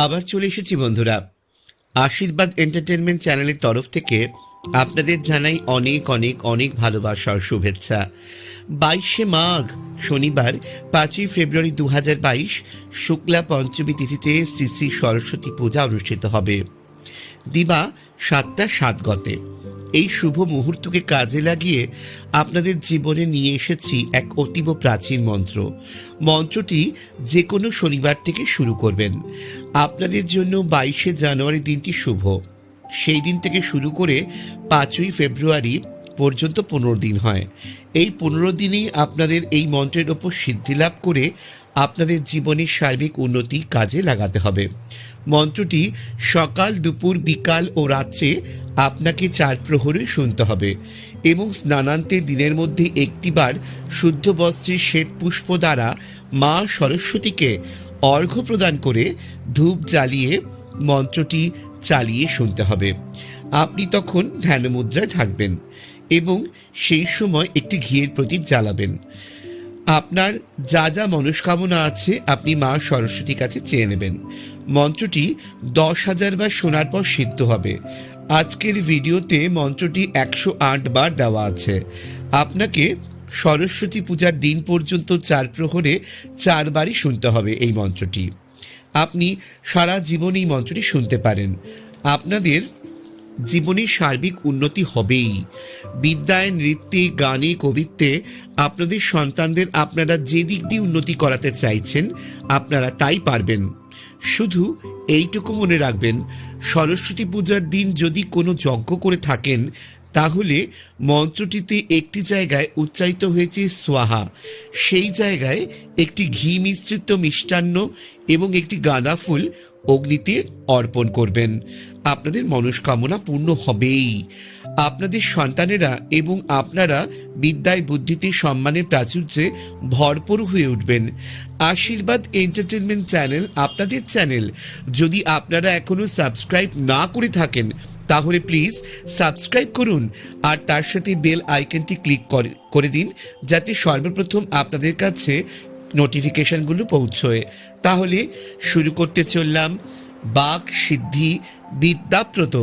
আবার চলে এসেছি বন্ধুরা, আশীর্বাদ এন্টারটেনমেন্ট চ্যানেলের তরফ থেকে আপনাদের জানাই অনেক অনেক অনেক ভালোবাসার শুভেচ্ছা। 22শে মাঘ শনিবার 5ই ফেব্রুয়ারি 2022 শুক্লা পঞ্চমী তিথিতে শ্রী শ্রী সরস্বতী পূজা অনুষ্ঠিত হবে দিবা 7টা 7 গতে। এই শুভ মুহূর্তকে কাজে লাগিয়ে আপনাদের জীবনে নিয়ে এসেছি এক অতীব প্রাচীন মন্ত্র। মন্ত্রটি যে কোনো শনিবার থেকে শুরু করবেন। আপনাদের জন্য 22শে জানুয়ারি দিনটি শুভ। সেই দিন থেকে শুরু করে 5ই ফেব্রুয়ারি পর্যন্ত 15 দিন হয়। এই 15 দিনেই আপনাদের এই মন্ত্রের ওপর সিদ্ধি লাভ করে আপনাদের জীবনের সার্বিক উন্নতি কাজে লাগাতে হবে। মন্ত্রটি সকাল, দুপুর, বিকাল ও রাত্রে আপনাকে 4 প্রহরে শুনতে হবে এবং স্নানান্তে দিনের মধ্যে একটিবার শুদ্ধ বস্ত্রে শ্বেত পুষ্প দ্বারা মা সরস্বতীকে অর্ঘ্য প্রদান করে ধূপ জ্বালিয়ে মন্ত্রটি চালিয়ে শুনতে হবে। আপনি তখন ধ্যান মুদ্রায় থাকবেন এবং সেই সময় একটি ঘিয়ের প্রদীপ জ্বালাবেন। আপনার যা যা মনস্কামনা আছে আপনি মা সরস্বতীর কাছে চেয়ে নেবেন। মন্ত্রটি 10,000 বার শোনার পর সিদ্ধ হবে। আজকের ভিডিওতে মন্ত্রটি 108 বার দেওয়া আছে। আপনাকে সরস্বতী পূজার দিন পর্যন্ত 4 প্রহরে 4 বারই শুনতে হবে এই মন্ত্রটি। আপনি সারা জীবন এই মন্ত্রটি শুনতে পারেন। আপনাদের জীবনের সার্বিক উন্নতি হবেই। বিদ্যায়, নৃত্যে, গানে, কবিত্বে আপনাদের সন্তানদের আপনারা যে দিক দিয়ে উন্নতি করাতে চাইছেন আপনারা তাই পারবেন। শুধু এইটুকু মনে রাখবেন, সরস্বতী পূজার দিন যদি কোনো যজ্ঞ করে থাকেন তাহলে মন্ত্রটিতে একটি জায়গায় উচ্চারিত হয়েছে সোয়াহা, সেই জায়গায় একটি ঘি মিশ্রিত মিষ্টান্ন এবং একটি গাঁদা ফুল অগ্নিতে অর্পণ করবেন। আপনাদের মনস্কামনা পূর্ণ হবেই। আপনাদের সন্তানেরা এবং আপনারা বিদ্যায়, বুদ্ধিতে, সম্মানের প্রাচুর্যে ভরপুর হয়ে উঠবেন। আশীর্বাদ এন্টারটেনমেন্ট চ্যানেল আপনাদের চ্যানেল। যদি আপনারা এখনো সাবস্ক্রাইব না করে থাকেন তাহলে প্লিজ সাবস্ক্রাইব করুন আর তার সাথে বেল আইকনটি ক্লিক করে দিন যাতে সর্বপ্রথম আপনাদের কাছে নোটিফিকেশনগুলো পৌঁছয়। তাহলে শুরু করতে চললাম বাক সিদ্ধি বিদ্যাপ্রত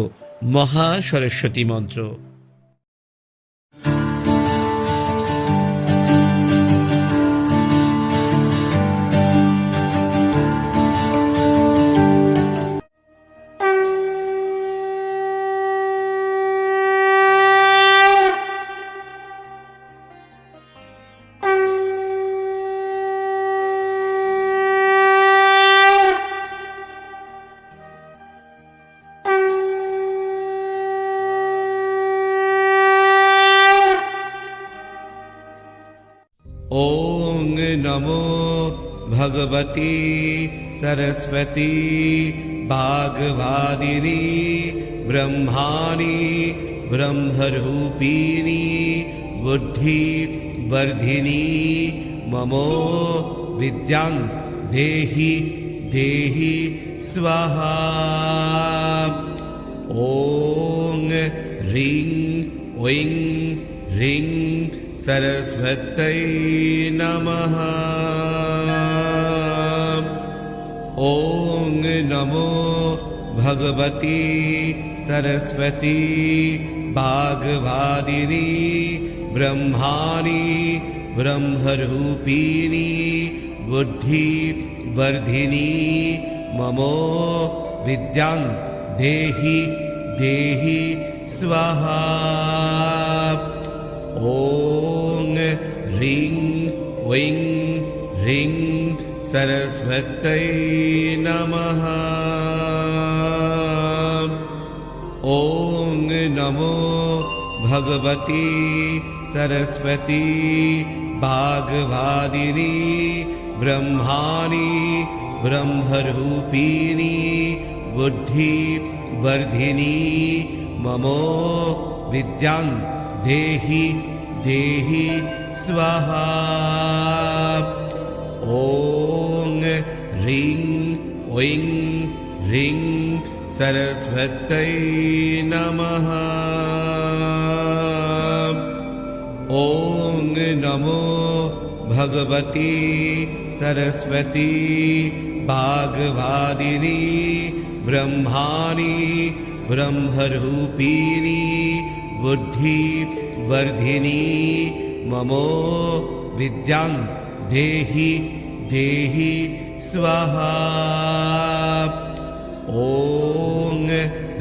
মহা সরস্বতী মন্ত্র। ओं नमो भगवती सरस्वती वाग्वादिनी ब्रह्माणी ब्रह्मरूपिणी बुद्धिवर्धिनी ममो विद्यां देहि देहि स्वाहा। ओं ह्रीं ओं ह्रीं सरस्वत्यै नमः। ओं नमो भगवती सरस्वती वाग्वादिनी ब्रह्माणी ब्रह्मरूपिणी बुद्धिवर्धिनी ममो विद्यां देहि देहि स्वाहा। ओं ह्रीं ओं ह्रीं सरस्वत्यै नमः। ओं नमो भगवती सरस्वती वाग्वादिनी ब्रह्माणी ब्रह्मरूपिणी बुद्धिवर्धिनी ममो विद्यां देहि देहि स्वाहा। ओं ह्रीं ओं ह्रीं सरस्वत्यै नमः। ॐ नमो भगवती सरस्वती वाग्वादिनी ब्रह्माणि ब्रह्मरूपिणी बुद्धिवर्धिनी ममो विद्यां देहि देहि स्वाहा। ॐ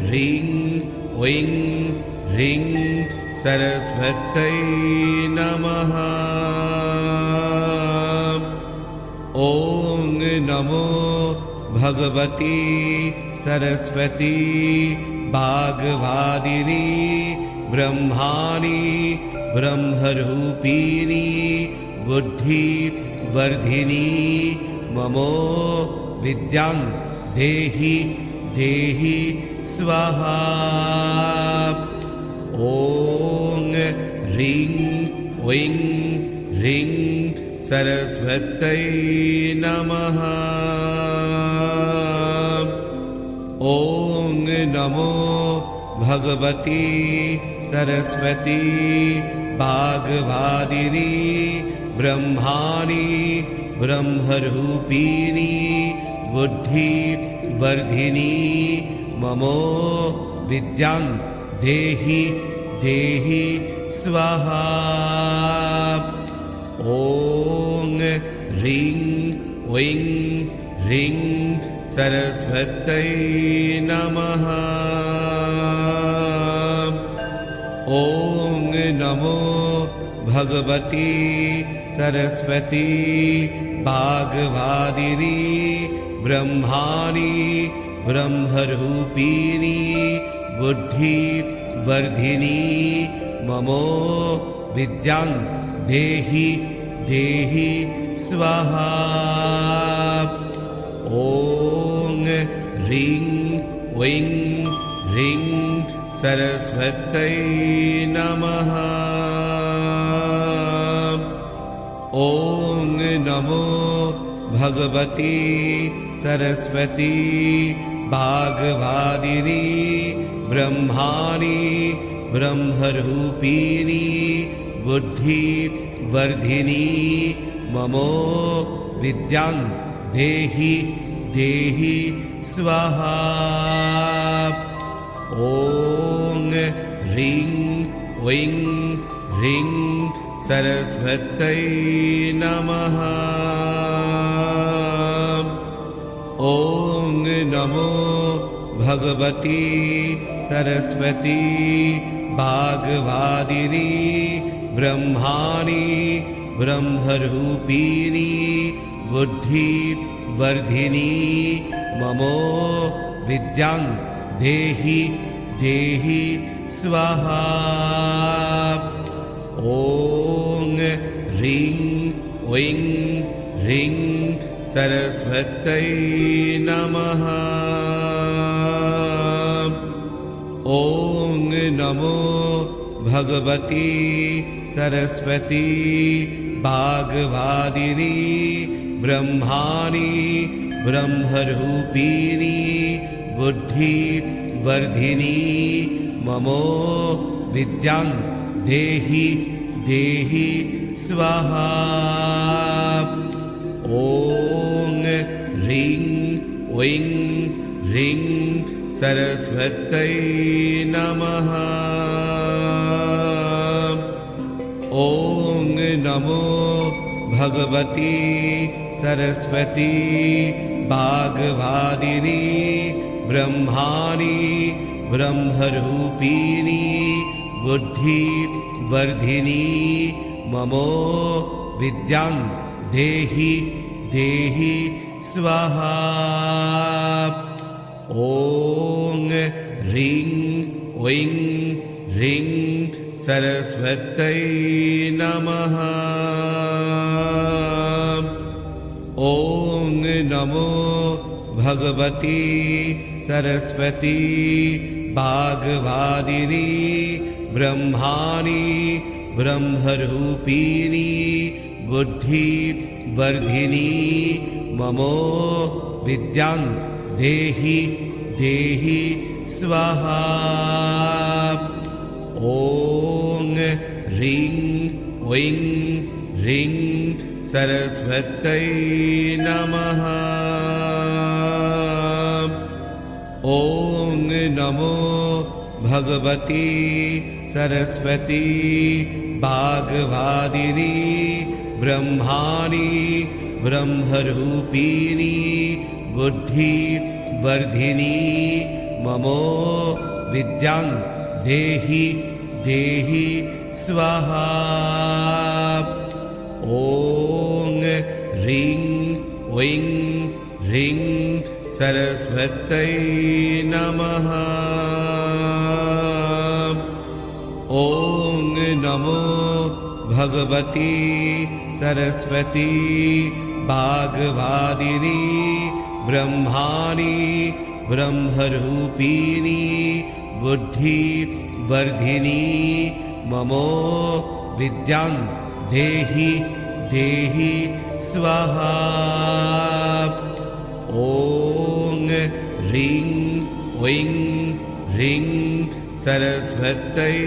ह्रीं ऐं ह्रीं सरस्वत्यै नमः। ॐ नमो भगवती सरस्वती वाग्वादिनी ब्रह्माणि ब्रह्मरूपिणी बुद्धिवर्धिनी ममो विद्यां देहि देहि स्वाहा। ॐ ह्रीं ऐं ह्रीं सरस्वत्यै नमः। ॐ नमो भगवती सरस्वती वाग्वादिनी ब्रह्माणि ब्रह्मरूपिणी बुद्धिवर्धिनी ममो विद्यां देहि देहि स्वाहा। ॐ ह्रीं ऐं ह्रीं सरस्वत्यै नमः। ॐ नमो भगवती सरस्वती वाग्वादिनी ब्रह्माणि ब्रह्मरूपिणी बुद्धिवर्धिनी ममो विद्यां देहि देहि स्वाहा। ॐ ह्रीं ऐं ह्रीं सरस्वत्यै नमः। ॐ नमो भगवती सरस्वती वाग्वादिनी ब्रह्माणि ब्रह्मरूपिणी बुद्धिवर्धिनी ममो विद्यां देहि देहि स्वाहा। ॐ ह्रीं ऐं ह्रीं सरस्वत्यै नमः। ॐ नमो भगवती सरस्वती वाग्वादिनी ब्रह्माणि ब्रह्मरूपिणी बुद्धिवर्धिनी ममो विद्यां देहि देहि स्वाहा। ॐ ह्रीं ऐं ह्रीं सरस्वत्यै नमः। ॐ नमो भगवती सरस्वती वाग्वादिनी ब्रह्माणि ब्रह्मरूपिणी बुद्धिवर्धिनी ममो विद्यां देहि देहि स्वाहा। ॐ ह्रीं ऐं ह्रीं सरस्वत्यै नमः। ॐ नमो भगवती सरस्वती वाग्वादिनी ब्रह्माणि ब्रह्मरूपिणी बुद्धिवर्धिनी ममो विद्यां देहि देहि स्वाहा। ॐ ह्रीं ऐं ह्रीं सरस्वत्यै नमः। ॐ नमो भगवती सरस्वती वाग्वादिनी ब्रह्माणि ब्रह्मरूपिणी बुद्धिवर्धिनी ममो विद्यां देहि देहि स्वाहा। ॐ ह्रीं ऐं ह्रीं सरस्वत्यै नमः। ॐ नमो भगवती सरस्वती वाग्वादिनी ब्रह्माणि ब्रह्मरूपिणी बुद्धिवर्धिनी ममो विद्यां देहि देहि स्वाहा। ॐ ह्रीं ऐं ह्रीं सरस्वत्यै नमः। ॐ नमो भगवती सरस्वती वाग्वादिनी ब्रह्माणि ब्रह्मरूपिणी बुद्धिवर्धिनी ममो विद्यां देहि देहि स्वाहा। ॐ ह्रीं ऐं ह्रीं सरस्वत्यै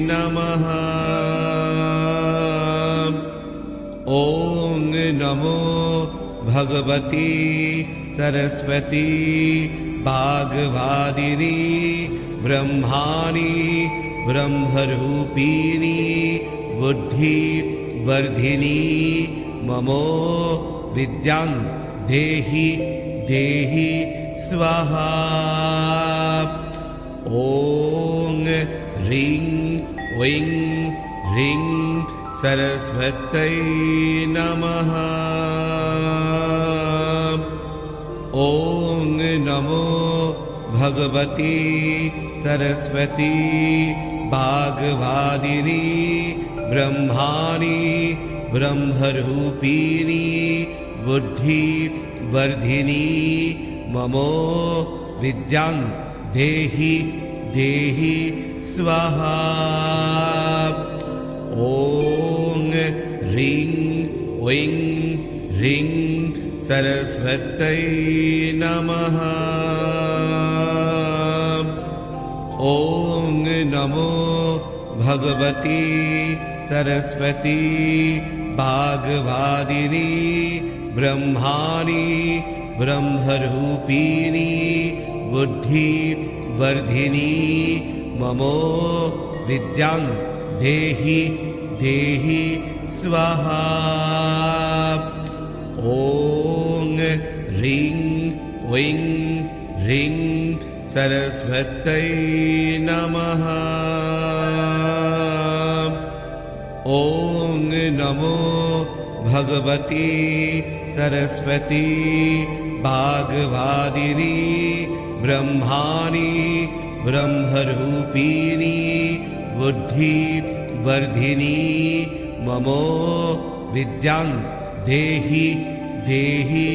नमः। ॐ नमो भगवती सरस्वती वाग्वादिनी ब्रह्माणि ब्रह्मरूपिणी बुद्धिवर्धिनी ममो विद्यां देहि देहि स्वाहा। ॐ ह्रीं ऐं ह्रीं सरस्वत्यै नमः। ॐ नमो भगवती सरस्वती वाग्वादिनी ब्रह्माणि ब्रह्मरूपिणी बुद्धिवर्धिनी ममो विद्यां देहि देहि स्वाहा। ॐ ह्रीं ऐं ह्रीं सरस्वत्यै नमः। ॐ नमो भगवती सरस्वती वाग्वादिनी ब्रह्माणि ब्रह्मरूपिणी बुद्धिवर्धिनी ममो विद्यां देहि देहि स्वाहा। ॐ ह्रीं ऐं ह्रीं सरस्वत्यै नमः। ॐ नमो भगवती सरस्वती वाग्वादिनी ब्रह्माणि ब्रह्मरूपिणी बुद्धिवर्धिनी ममो विद्यां देहि देहि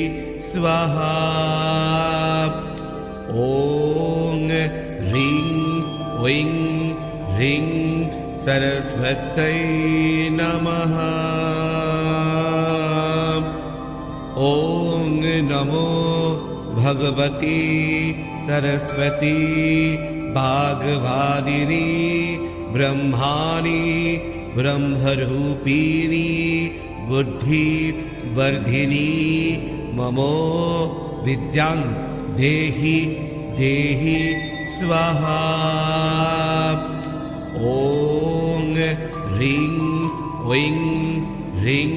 स्वाहा। ॐ ह्रीं ऐं ह्रीं सरस्वत्यै नमः। ॐ नमो भगवती सरस्वती वाग्वादिनी ब्रह्माणि ब्रह्मरूपिणी बुद्धिवर्धिनी ममो विद्यां देहि देहि स्वाहा। ॐ ह्रीं ऐं ह्रीं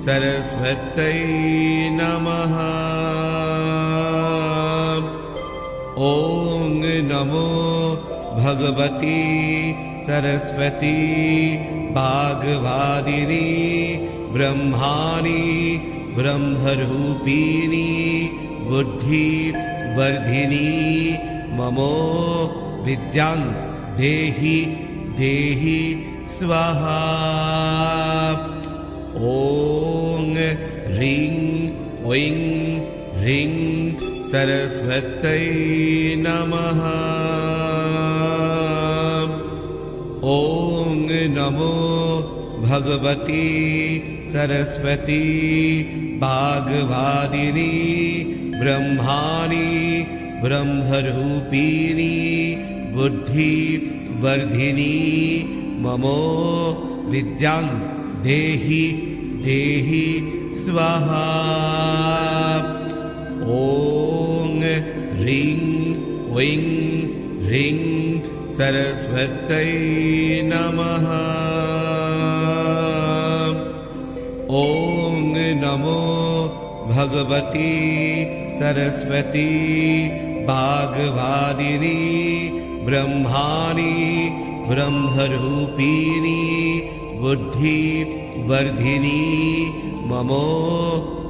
सरस्वत्यै नमः। ॐ नमो भगवती सरस्वती वाग्वादिनी ब्रह्माणि ब्रह्मरूपिणी बुद्धिवर्धिनी ममो विद्यां देहि देहि स्वाहा। ॐ ह्रीं ऐं ह्रीं सरस्वत्यै नमः। ॐ नमो भगवती सरस्वती वाग्वादिनी ब्रह्माणि ब्रह्मरूपिणी बुद्धिवर्धिनी ममो विद्यां देहि देहि स्वाहा। ॐ ह्रीं ऐं ह्रीं सरस्वत्यै नमः। ॐ नमो भगवती सरस्वती वाग्वादिनी ब्रह्माणि ब्रह्मरूपिणी बुद्धिवर्धिनी ममो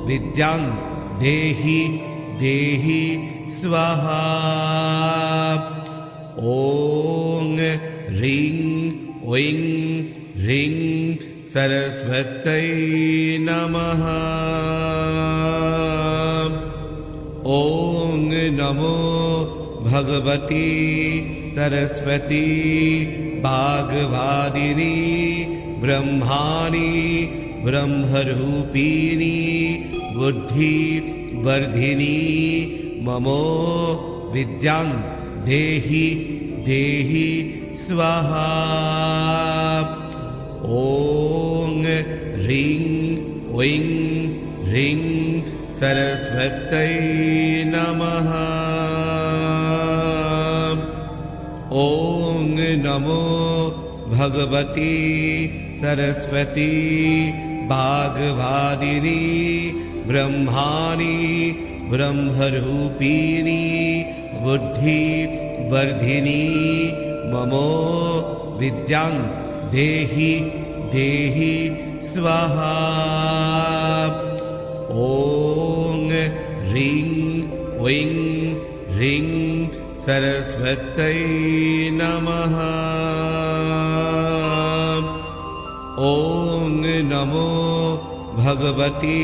विद्यां देहि देहि स्वाहा। ॐ ह्रीं ऐं ह्रीं सरस्वत्यै नमः। ॐ नमो भगवती सरस्वती वाग्वादिनी ब्रह्माणि ब्रह्मरूपिणी बुद्धिवर्धिनी ममो विद्यां देहि देहि स्वाहा। ॐ ह्रीं ऐं ह्रीं सरस्वत्यै नमः। ॐ नमो भगवती सरस्वती वाग्वादिनी ब्रह्माणि ब्रह्मरूपिणी बुद्धिवर्धिनी ममो विद्यां देहि देहि स्वाहा। ॐ ह्रीं ऐं ह्रीं सरस्वत्यै नमः। ॐ नमो भगवती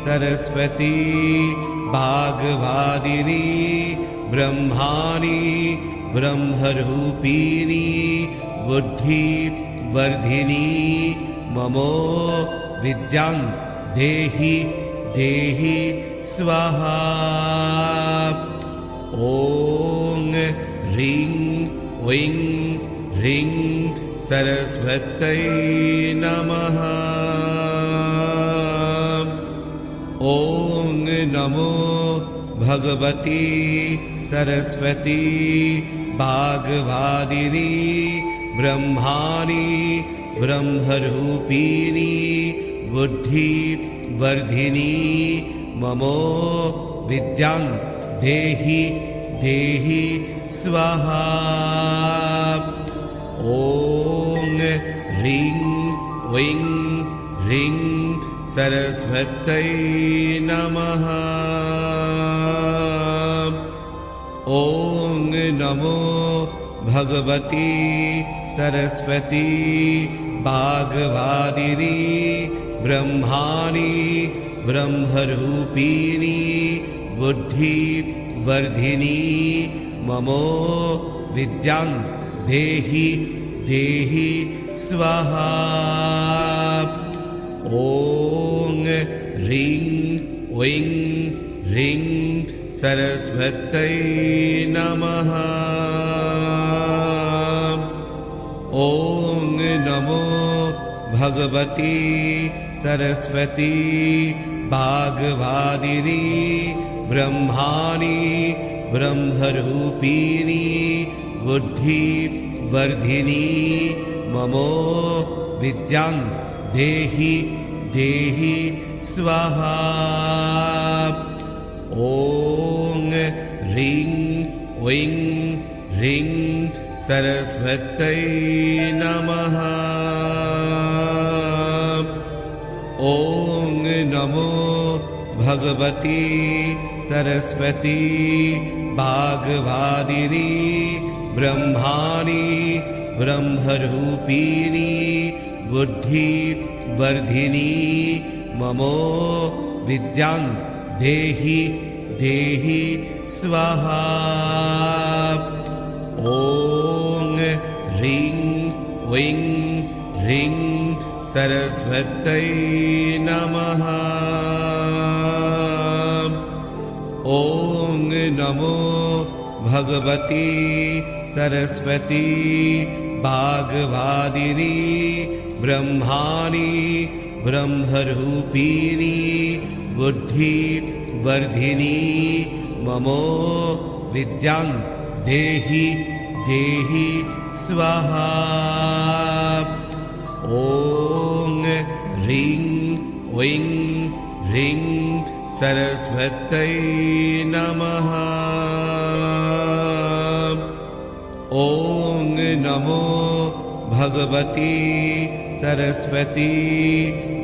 सरस्वती वाग्वादिनी ब्रह्माणि ब्रह्मरूपिणी बुद्धिवर्धिनी ममो विद्यां देहि देहि स्वाहा। ॐ ह्रीं ऐं ह्रीं सरस्वत्यै नमः। ॐ नमो भगवती सरस्वती वाग्वादिनी ब्रह्माणि ब्रह्मरूपिणी बुद्धिवर्धिनी ममो विद्यां देहि देहि स्वाहा। ॐ ह्रीं ऐं ह्रीं सरस्वत्यै नमः। ॐ नमो भगवती सरस्वती वाग्वादिनी ब्रह्माणि ब्रह्मरूपिणी बुद्धिवर्धिनी ममो विद्यां देहि देहि स्वाहा। ॐ ह्रीं ऐं ह्रीं सरस्वत्यै नमः। ॐ नमो भगवती सरस्वती वाग्वादिनी ब्रह्माणि ब्रह्मरूपिणी बुद्धिवर्धिनी ममो विद्यां देहि देहि स्वाहा। ॐ ह्रीं ऐं ह्रीं सरस्वत्यै नमः। ॐ नमो भगवती सरस्वती वाग्वादिनी ब्रह्माणि ब्रह्मरूपिणी बुद्धिवर्धिनी ममो विद्यां देहि देहि स्वाहा। ॐ ह्रीं ऐं ह्रीं सरस्वत्यै नमः। ॐ नमो भगवती सरस्वती वाग्वादिनी ब्रह्माणि ब्रह्मरूपिणी बुद्धिवर्धिनी ममो विद्यां देहि देहि स्वाहा। ॐ ह्रीं ऐं ह्रीं सरस्वत्यै नमः। ॐ नमो भगवती सरस्वती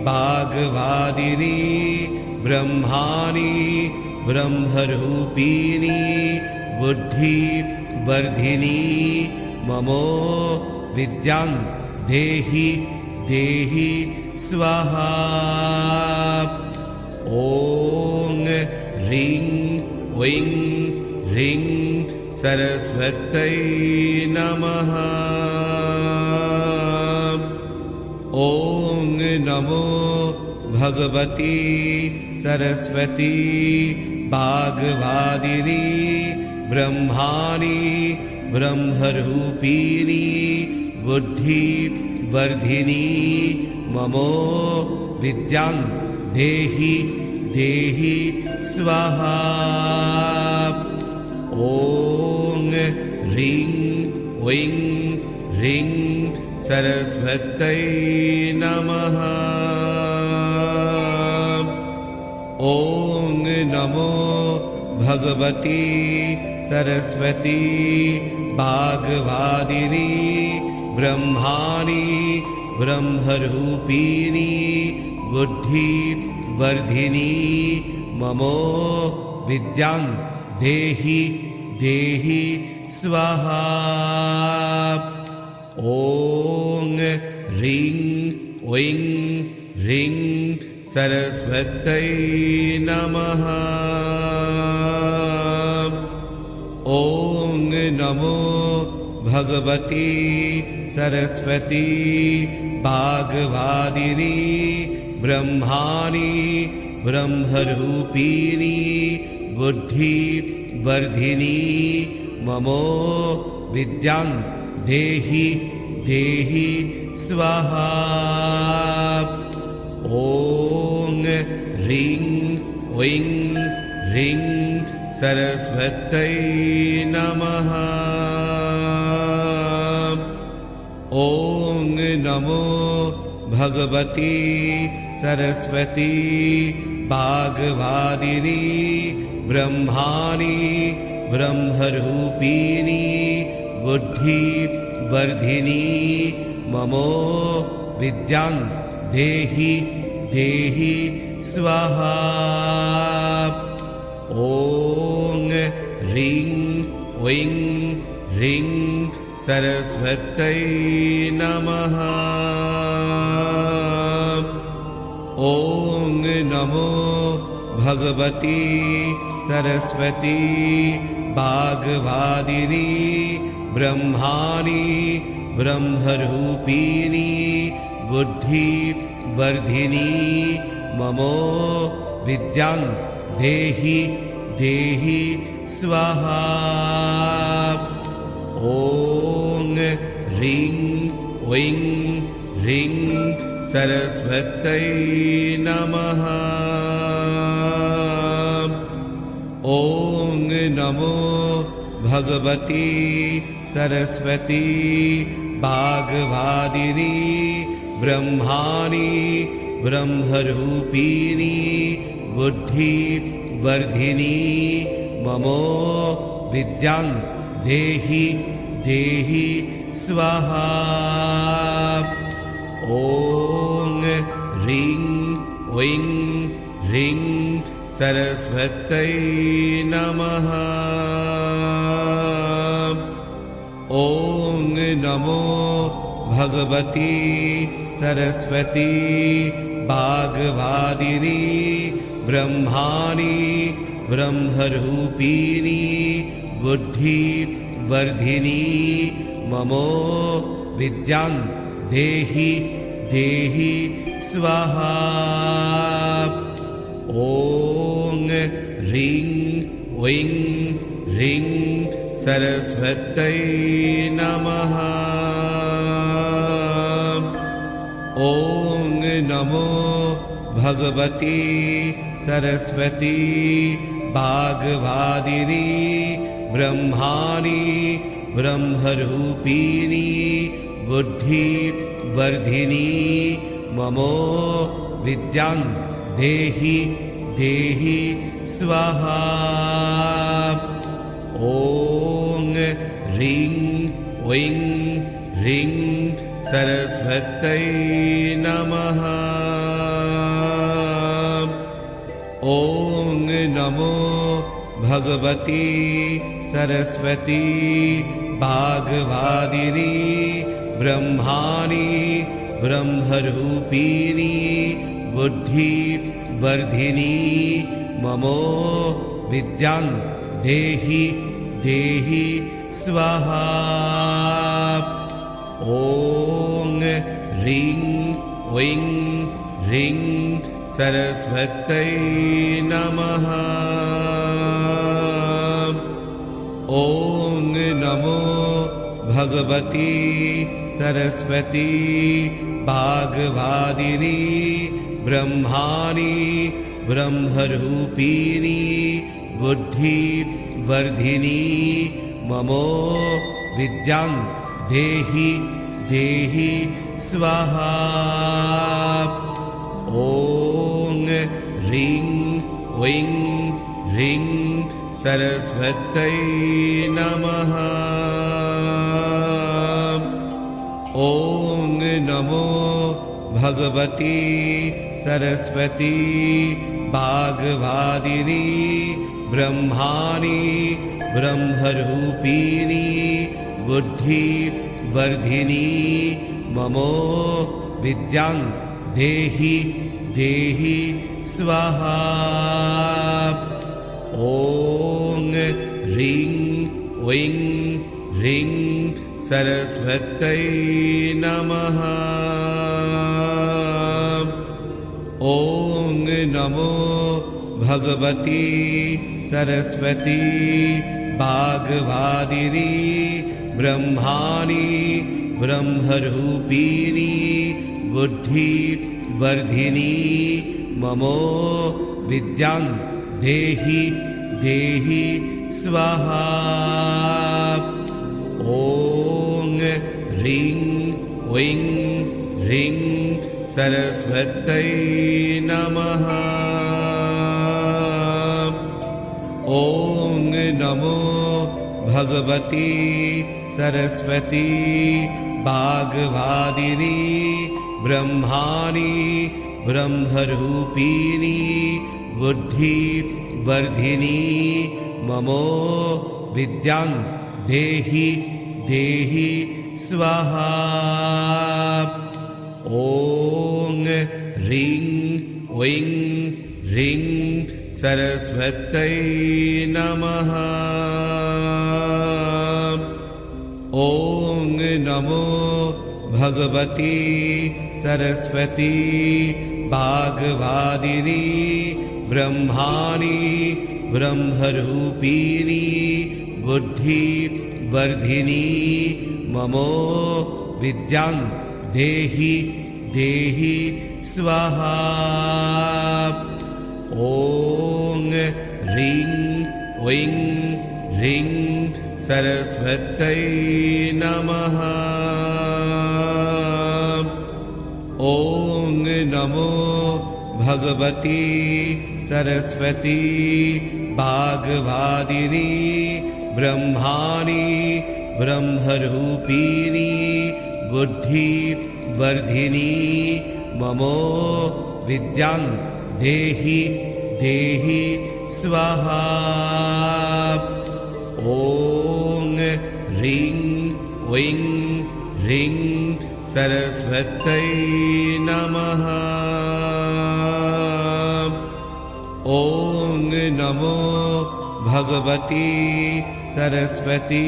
वाग्वादिनी ब्रह्माणि ब्रह्मरूपिणी बुद्धिवर्धिनी ममो विद्यां देहि देहि स्वाहा। ॐ ह्रीं ऐं ह्रीं सरस्वत्यै नमः। ॐ नमो भगवती सरस्वती वाग्वादिनी ब्रह्माणि ब्रह्मरूपिणी बुद्धिवर्धिनी ममो विद्यां देहि देहि स्वाहा। ॐ ह्रीं ऐं ह्रीं सरस्वत्यै नमः। ॐ नमो भगवती सरस्वती वाग्वादिनी ब्रह्माणि ब्रह्मरूपिणी बुद्धिवर्धिनी ममो विद्यां देहि देहि स्वाहा। ॐ ह्रीं ऐं ह्रीं सरस्वत्यै नमः। ॐ नमो भगवती सरस्वती वाग्वादिनी ब्रह्माणि ब्रह्मरूपिणी बुद्धिवर्धिनी ममो विद्यां देहि देहि स्वाहा। ॐ ह्रीं ऐं ह्रीं सरस्वत्यै नमः। ॐ नमो भगवती सरस्वती वाग्वादिनी ब्रह्माणि ब्रह्मरूपिणी बुद्धिवर्धिनी ममो विद्यां देहि देहि स्वाहा। ॐ ह्रीं ऐं ह्रीं सरस्वत्यै नमः। ॐ नमो भगवती सरस्वती वाग्वादिनी ब्रह्माणि ब्रह्मरूपिणी बुद्धिवर्धिनी ममो विद्यां देहि देहि स्वाहा। ॐ ह्रीं ऐं ह्रीं सरस्वत्यै नमः। ॐ नमो भगवती सरस्वती वाग्वादिनी ब्रह्माणि ब्रह्मरूपिणी बुद्धिवर्धिनी ममो विद्यां देहि देहि स्वाहा। ॐ ह्रीं ऐं ह्रीं सरस्वत्यै नमः। ॐ नमो भगवती सरस्वती वाग्वादिनी ब्रह्माणि ब्रह्मरूपिणी बुद्धिवर्धिनी ममो विद्यां देहि देहि स्वाहा। ॐ ह्रीं ऐं ह्रीं सरस्वत्यै नमः। ॐ नमो भगवती सरस्वती वाग्वादिनी ब्रह्माणि ब्रह्मरूपिणी बुद्धिवर्धिनी ममो विद्यां देहि देहि स्वाहा। ॐ ह्रीं ऐं ह्रीं सरस्वत्यै नमः। ॐ नमो भगवती सरस्वती वाग्वादिनी ब्रह्माणि ब्रह्मरूपिणी बुद्धिवर्धिनी ममो विद्यां देहि देहि स्वाहा। ॐ ह्रीं ऐं ह्रीं सरस्वत्यै नमः। ॐ नमो भगवती सरस्वती वाग्वादिनी ब्रह्माणि ब्रह्मरूपिणी बुद्धिवर्धिनी ममो विद्यां देहि देहि स्वाहा। ॐ ह्रीं ऐं ह्रीं सरस्वत्यै नमः। ॐ नमो भगवती सरस्वती वाग्वादिनी ब्रह्माणि ब्रह्मरूपिणी बुद्धिवर्धिनी ममो विद्यां देहि देहि स्वाहा। ॐ ह्रीं ऐं ह्रीं सरस्वत्यै नमः। ॐ नमो भगवती सरस्वती वाग्वादिनी ब्रह्माणि ब्रह्मरूपिणी बुद्धिवर्धिनी ममो विद्यां देहि देहि स्वाहा। ॐ ह्रीं ऐं ह्रीं सरस्वत्यै नमः। ॐ नमो भगवती सरस्वती वाग्वादिनी ब्रह्माणि ब्रह्मरूपिणी बुद्धिवर्धिनी ममो विद्यां देहि देहि स्वाहा। ॐ ह्रीं ऐं ह्रीं सरस्वत्यै नमः। ॐ नमो भगवती सरस्वती वाग्वादिनी ब्रह्माणि ब्रह्मरूपिणी बुद्धिवर्धिनी ममो विद्यां देहि देहि स्वाहा। ॐ ह्रीं ऐं ह्रीं सरस्वत्यै नमः। ॐ नमो भगवती सरस्वती वाग्वादिनी ब्रह्माणि ब्रह्मरूपिणी बुद्धिवर्धिनी ममो विद्यां देहि देहि स्वाहा। ॐ ह्रीं ऐं ह्रीं सरस्वत्यै नमः। ॐ नमो भगवती सरस्वती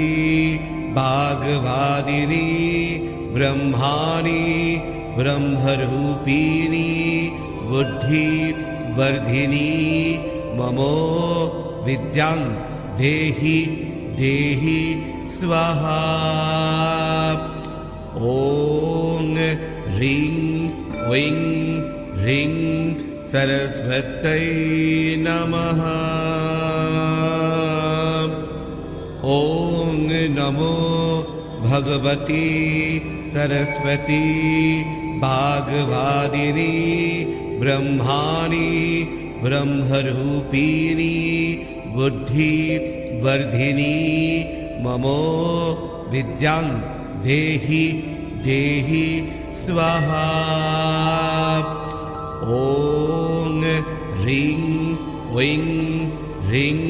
वाग्वादिनी ब्रह्माणि ब्रह्मरूपिणी बुद्धिवर्धिनी ममो विद्यां देहि देहि स्वाहा। ॐ ह्रीं ऐं ह्रीं सरस्वत्यै नमः। ॐ नमो भगवती सरस्वती वाग्वादिनी ब्रह्माणि ब्रह्मरूपिणी बुद्धिवर्धिनी ममो विद्यां देहि देहि स्वाहा। ॐ ह्रीं ऐं ह्रीं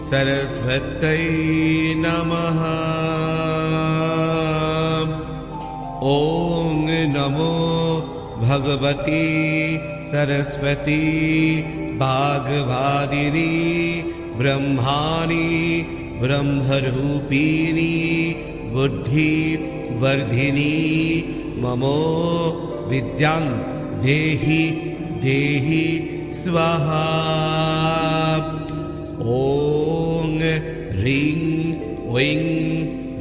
सरस्वत्यै नमः। ॐ नमो भगवती सरस्वती वाग्वादिनी ब्रह्माणि ब्रह्मरूपिणी बुद्धिवर्धिनी ममो विद्यां देहि देहि स्वाहा। ॐ ह्रीं ऐं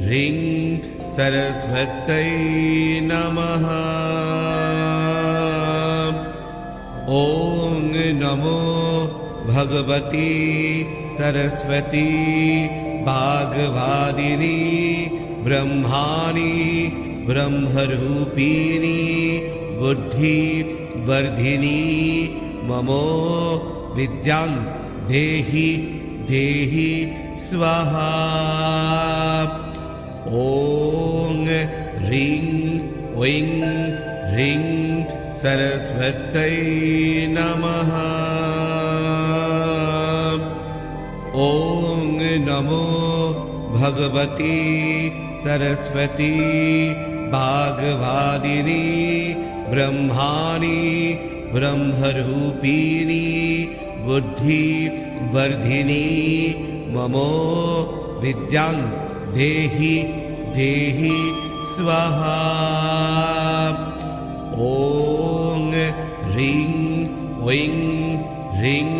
ह्रीं सरस्वत्यै नमः। ॐ नमो भगवती सरस्वती वाग्वादिनी ब्रह्माणि ब्रह्मरूपिणी बुद्धिवर्धिनी ममो विद्यां देहि देहि स्वाहा। ॐ ह्रीं ऐं ह्रीं सरस्वत्यै नमः। ॐ नमो भगवती सरस्वती वाग्वादिनी ब्रह्माणि ब्रह्मरूपिणी बुद्धिवर्धिनी ममो विद्यां देहि देहि स्वाहा। ॐ ह्रीं ऐं ह्रीं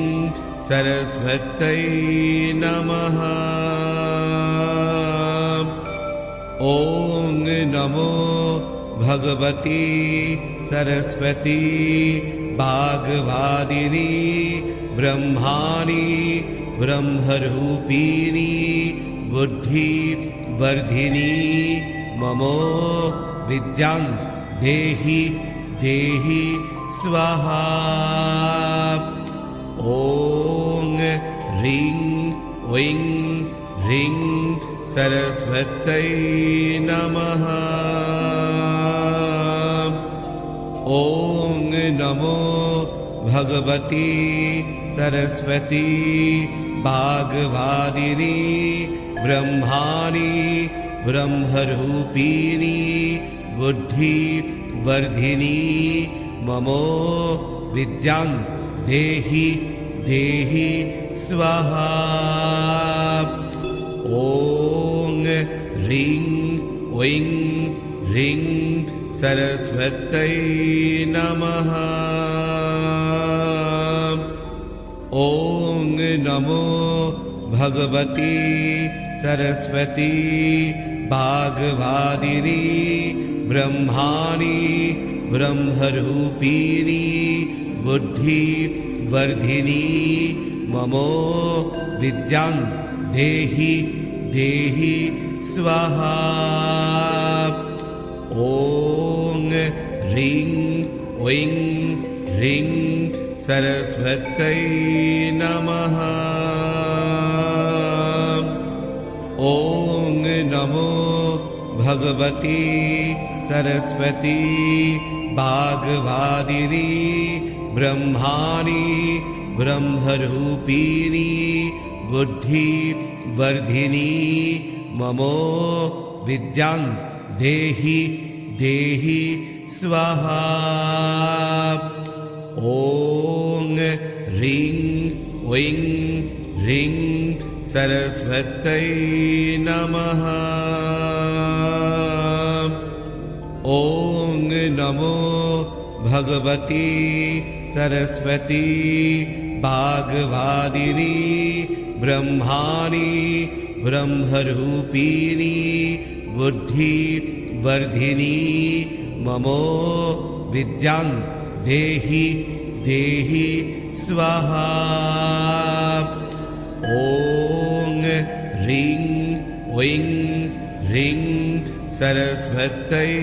सरस्वत्यै नमः। ॐ नमो भगवती सरस्वती वाग्वादिनी ब्रह्माणि ब्रह्मरूपिणी बुद्धिवर्धिनी ममो विद्यां देहि देहि स्वाहा। ॐ ह्रीं ऐं ह्रीं सरस्वत्यै नमः। ॐ नमो भगवती सरस्वती वाग्वादिनी ब्रह्माणि ब्रह्मरूपिणी बुद्धिवर्धिनी ममो विद्यां देहि देहि स्वाहा। ॐ ह्रीं ऐं ह्रीं सरस्वत्यै नमः। ॐ नमो भगवती सरस्वती वाग्वादिनी ब्रह्माणि ब्रह्मरूपिणी बुद्धिवर्धिनी ममो विद्यां देहि देहि स्वाहा। ॐ ह्रीं ऐं ह्रीं सरस्वत्यै नमः। ॐ नमो भगवती सरस्वती वाग्वादिनी ब्रह्माणि ब्रह्मरूपिणी बुद्धिवर्धिनी ममो विद्यां देहि देहि स्वाहा। ॐ ह्रीं ऐं ह्रीं सरस्वत्यै नमः। ॐ नमो भगवती सरस्वती वाग्वादिनी ब्रह्माणि ब्रह्मरूपिणी बुद्धिवर्धिनी ममो विद्यां देहि देहि स्वाहा। ॐ ह्रीं ऐं ह्रीं सरस्वत्यै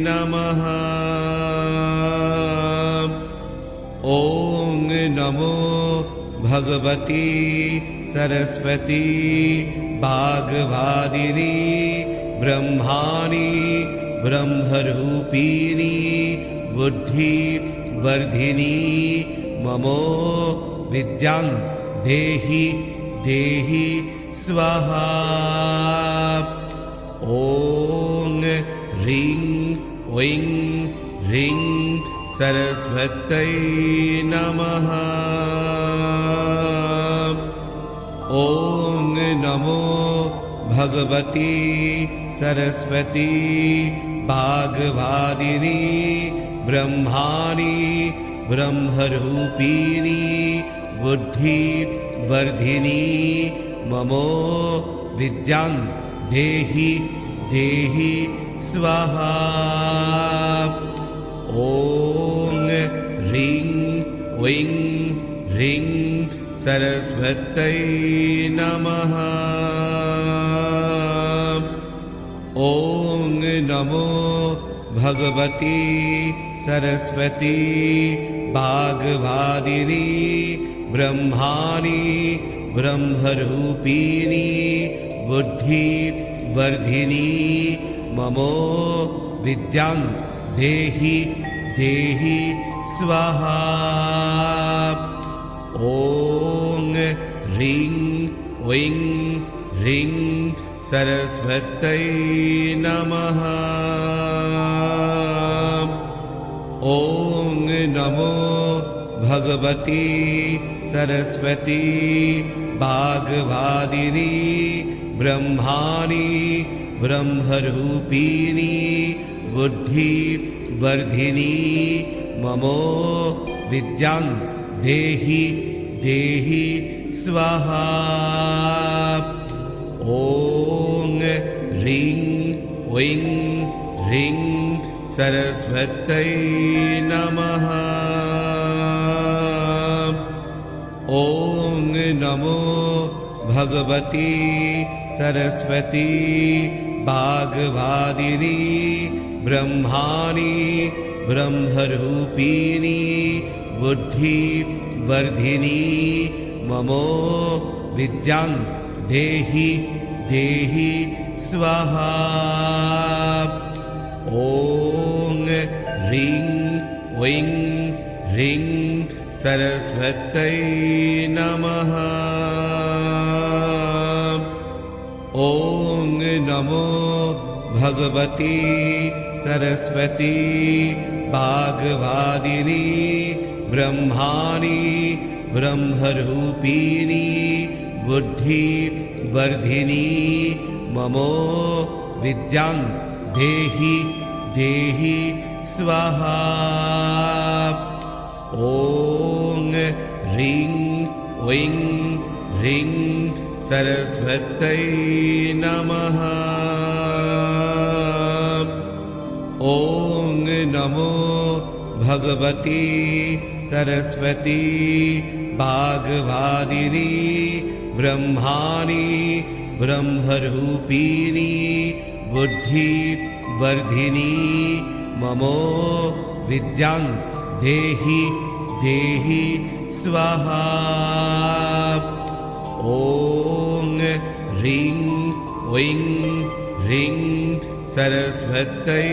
नमः। ॐ नमो भगवती सरस्वती वाग्वादिनी ब्रह्माणि ब्रह्मरूपिणी बुद्धिवर्धिनी ममो विद्यां देहि देहि स्वाहा। ॐ ह्रीं ऐं ह्रीं सरस्वत्यै नमः। ॐ नमो भगवती सरस्वती वाग्वादिनी ब्रह्माणि ब्रह्मरूपिणी बुद्धिवर्धिनी ममो विद्यां देहि देहि स्वाहा। ॐ ह्रीं ऐं ह्रीं सरस्वत्यै नमः। ॐ नमो भगवती सरस्वती वाग्वादिनी ब्रह्माणि ब्रह्मरूपिणी बुद्धिवर्धिनी ममो विद्यां देहि देहि स्वाहा। ॐ ह्रीं ऐं ह्रीं सरस्वत्यै नमः। ॐ नमो भगवती सरस्वती वाग्वादिनी ब्रह्माणि ब्रह्मरूपिणी बुद्धिवर्धिनी ममो विद्यां देहि देहि स्वाहा। ॐ ह्रीं ऐं ह्रीं सरस्वत्यै नमः। ॐ नमो भगवती सरस्वती वाग्वादिनी ब्रह्माणि ब्रह्मरूपिणी बुद्धिवर्धिनी ममो विद्यां देहि देहि स्वाहा। ॐ ह्रीं ऐं ह्रीं सरस्वत्यै नमः। ॐ नमो भगवती सरस्वती वाग्वादिनी ब्रह्माणि ब्रह्मरूपिणी बुद्धिवर्धिनी ममो विद्यां देहि देहि स्वाहा। ॐ ह्रीं ऐं ह्रीं सरस्वत्यै नमः। ॐ नमो भगवती सरस्वती वाग्वादिनी ब्रह्माणि ब्रह्मरूपिणी बुद्धिवर्धिनी ममो विद्यां देहि देहि स्वाहा। ॐ ह्रीं ऐं ह्रीं सरस्वत्यै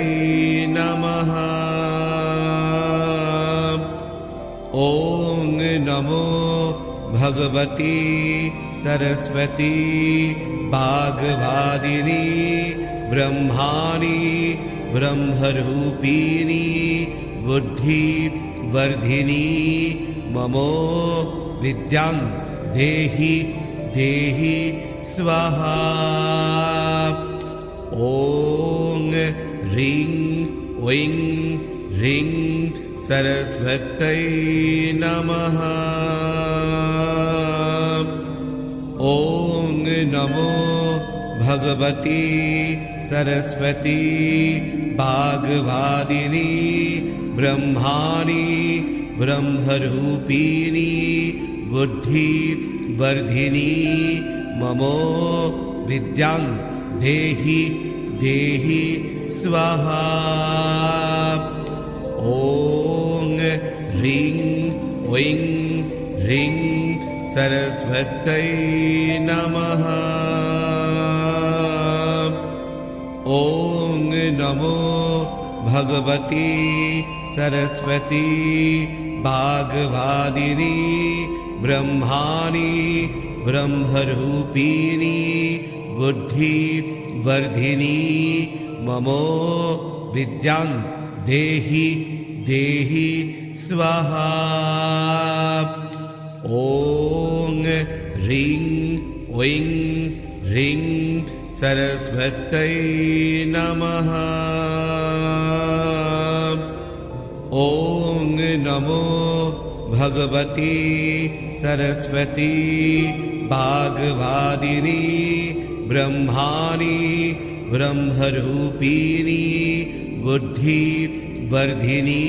नमः। ॐ नमो भगवती सरस्वती वाग्वादिनी ब्रह्माणि ब्रह्मरूपिणी बुद्धिवर्धिनी ममो विद्यां देहि देहि स्वाहा। ॐ ह्रीं ऐं ह्रीं सरस्वत्यै नमः। ॐ नमो भगवती सरस्वती वाग्वादिनी ब्रह्माणि ब्रह्मरूपिणी बुद्धिवर्धिनी ममो विद्यां देहि देहि स्वाहा। ॐ ह्रीं ऐं ह्रीं सरस्वत्यै नमः। ॐ नमो भगवती सरस्वती वाग्वादिनी ब्रह्माणि ब्रह्मरूपिणी बुद्धिवर्धिनी ममो विद्यां देहि देहि स्वाहा। ॐ ह्रीं ऐं ह्रीं सरस्वत्यै नमः। ॐ नमो भगवती सरस्वती वाग्वादिनी ब्रह्माणि ब्रह्मरूपिणी बुद्धिवर्धिनी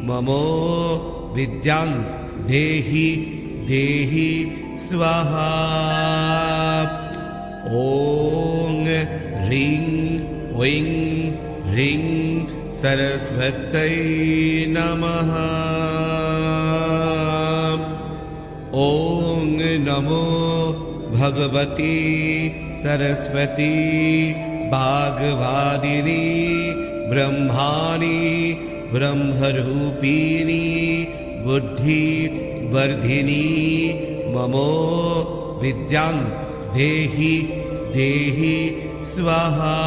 ममो विद्यां देहि देहि स्वाहा। ॐ ह्रीं ऐं ह्रीं सरस्वत्यै नमः। ॐ नमो भगवती सरस्वती वाग्वादिनी ब्रह्माणि ब्रह्मरूपिणी बुद्धिवर्धिनी ममो विद्यां देहि देहि स्वाहा।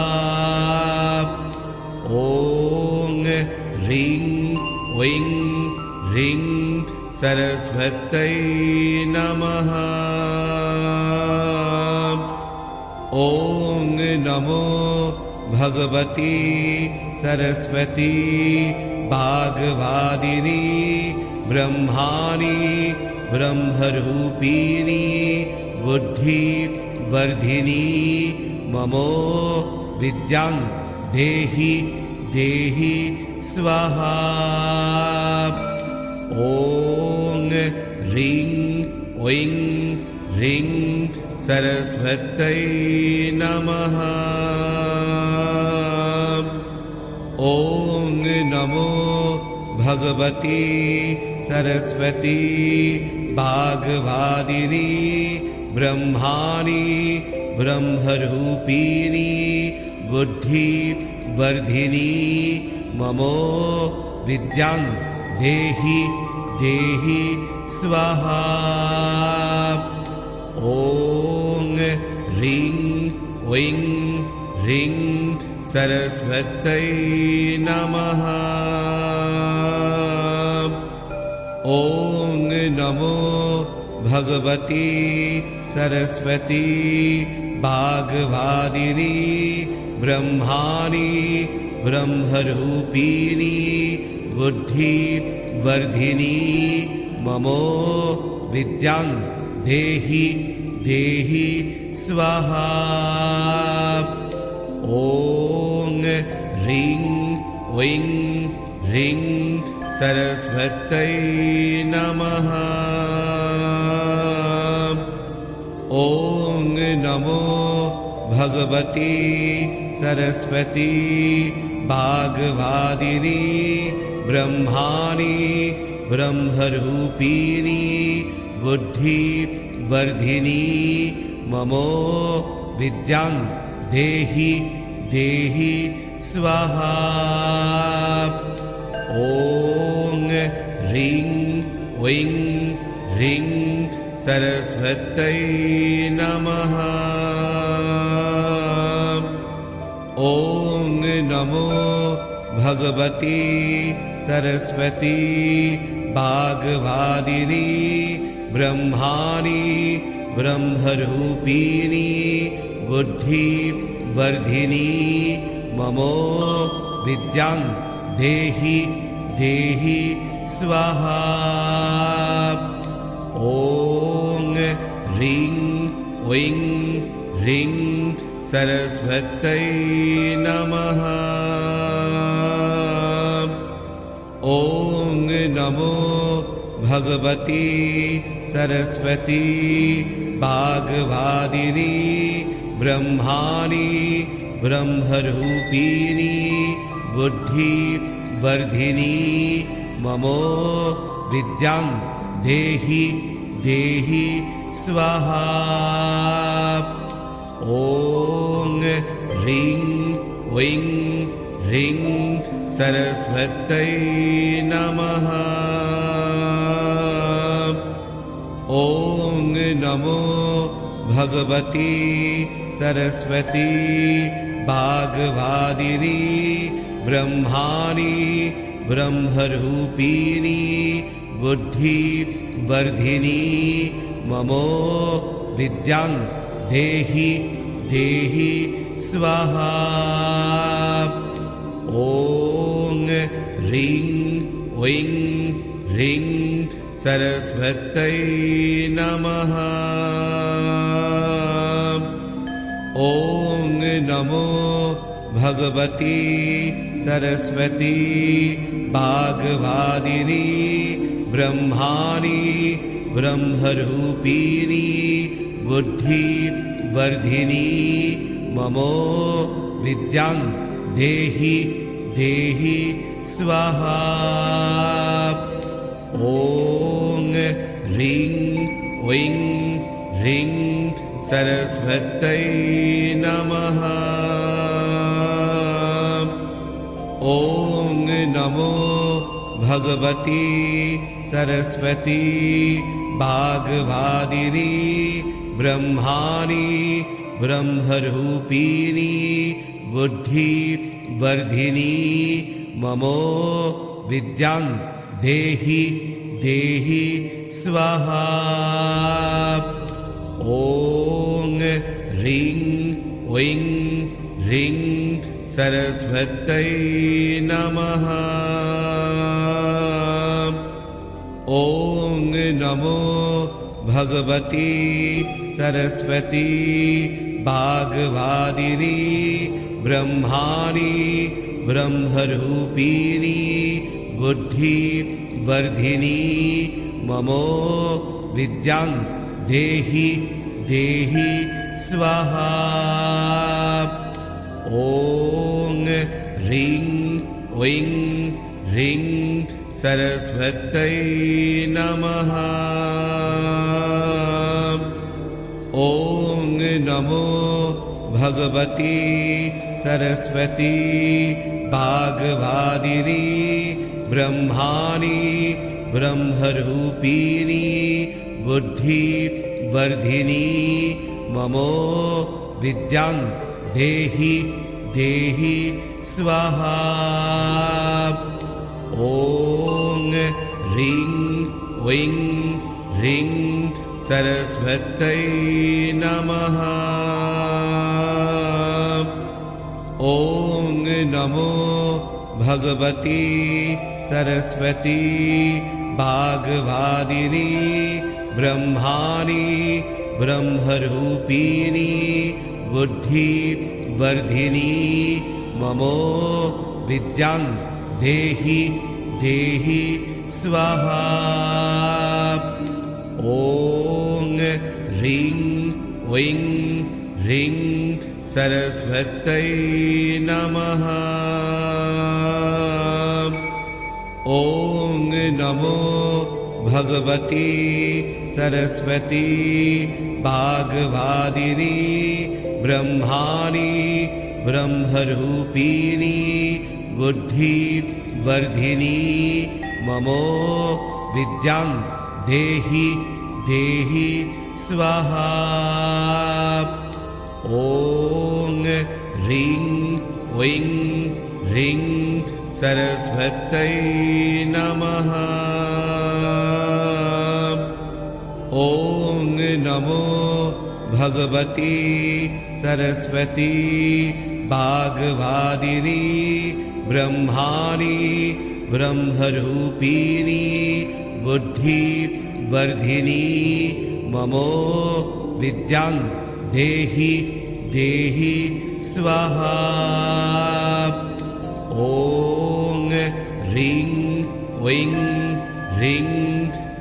ॐ ह्रीं ऐं ह्रीं सरस्वत्यै नमः। ॐ नमो भगवती सरस्वती वाग्वादिनी ब्रह्माणि ब्रह्मरूपिणी बुद्धिवर्धिनी ममो विद्यां देहि देहि स्वाहा। ॐ ह्रीं ऐं ह्रीं सरस्वत्यै नमः। ॐ नमो भगवती सरस्वती वाग्वादिनी ब्रह्माणि ब्रह्मरूपिणी बुद्धिवर्धिनी ममो विद्यां देहि देहि स्वाहा। ॐ ह्रीं ऐं ह्रीं सरस्वत्यै नमः। ॐ नमो भगवती सरस्वती वाग्वादिनी ब्रह्माणि ब्रह्मरूपिणी बुद्धिवर्धिनी ममो विद्यां देहि देहि स्वाहा। ॐ ह्रीं ऐं ह्रीं सरस्वत्यै नमः। ॐ नमो भगवती सरस्वती वाग्वादिनी ब्रह्माणि ब्रह्मरूपिणी बुद्धिवर्धिनी ममो विद्यां देहि देहि स्वाहा। ॐ ह्रीं ऐं ह्रीं सरस्वत्यै नमः। ॐ नमो भगवती सरस्वती वाग्वादिनी ब्रह्माणि ब्रह्मरूपिणी बुद्धिवर्धिनी ममो विद्यां देहि देहि स्वाहा। ॐ ह्रीं ऐं ह्रीं सरस्वत्यै नमः। नमो भगवती सरस्वती वाग्वादिनी ब्रह्माणि ब्रह्मरूपिणी बुद्धिवर्धिनी ममो विद्यां देहि देहि स्वाहा। ॐ ह्रीं ऐं ह्रीं सरस्वत्यै नमः। ॐ नमो भगवती सरस्वती वाग्वादिनी ब्रह्माणि ब्रह्मरूपिणी बुद्धिवर्धिनी ममो विद्यां देहि देहि स्वाहा। ॐ ह्रीं ऐं ह्रीं सरस्वत्यै नमः। ॐ नमो भगवती सरस्वती वाग्वादिनी ब्रह्माणि ब्रह्मरूपिणी बुद्धिवर्धिनी ममो विद्यां देहि देहि स्वाहा। ॐ ह्रीं ऐं ह्रीं सरस्वत्यै नमः। ॐ नमो भगवती सरस्वती वाग्वादिनी ब्रह्माणि ब्रह्मरूपिणी बुद्धिवर्धिनी ममो विद्यां देहि देहि स्वाहा। ॐ ह्रीं ऐं ह्रीं सरस्वत्यै नमः। ॐ नमो भगवती सरस्वती वाग्वादिनी ब्रह्माणि ब्रह्मरूपिणी बुद्धिवर्धिनी ममो विद्यां देहि देहि स्वाहा। ॐ ह्रीं ऐं ह्रीं सरस्वत्यै नमः। ॐ नमो भगवती सरस्वती वाग्वादिनी ब्रह्माणि ब्रह्मरूपिणी बुद्धिवर्धिनी ममो विद्यां देहि देहि स्वाहा। ॐ ह्रीं ऐं ह्रीं सरस्वत्यै नमः। ॐ नमो भगवती सरस्वती वाग्वादिनी ब्रह्माणि ब्रह्मरूपिणी बुद्धिवर्धिनी ममो विद्यां देहि देहि स्वाहा। ॐ ह्रीं ऐं ह्रीं सरस्वत्यै नमः। ॐ नमो भगवती सरस्वती वाग्वादिनी ब्रह्माणि ब्रह्मरूपिणी बुद्धिवर्धिनी ममो विद्यां देहि देहि स्वाहा। ॐ ह्रीं ऐं ह्रीं सरस्वत्यै नमः। ॐ नमो भगवती सरस्वती वाग्वादिनी ब्रह्माणि ब्रह्मरूपिणी बुद्धिवर्धिनी ममो विद्यां देहि देहि स्वाहा। ॐ ह्रीं ऐं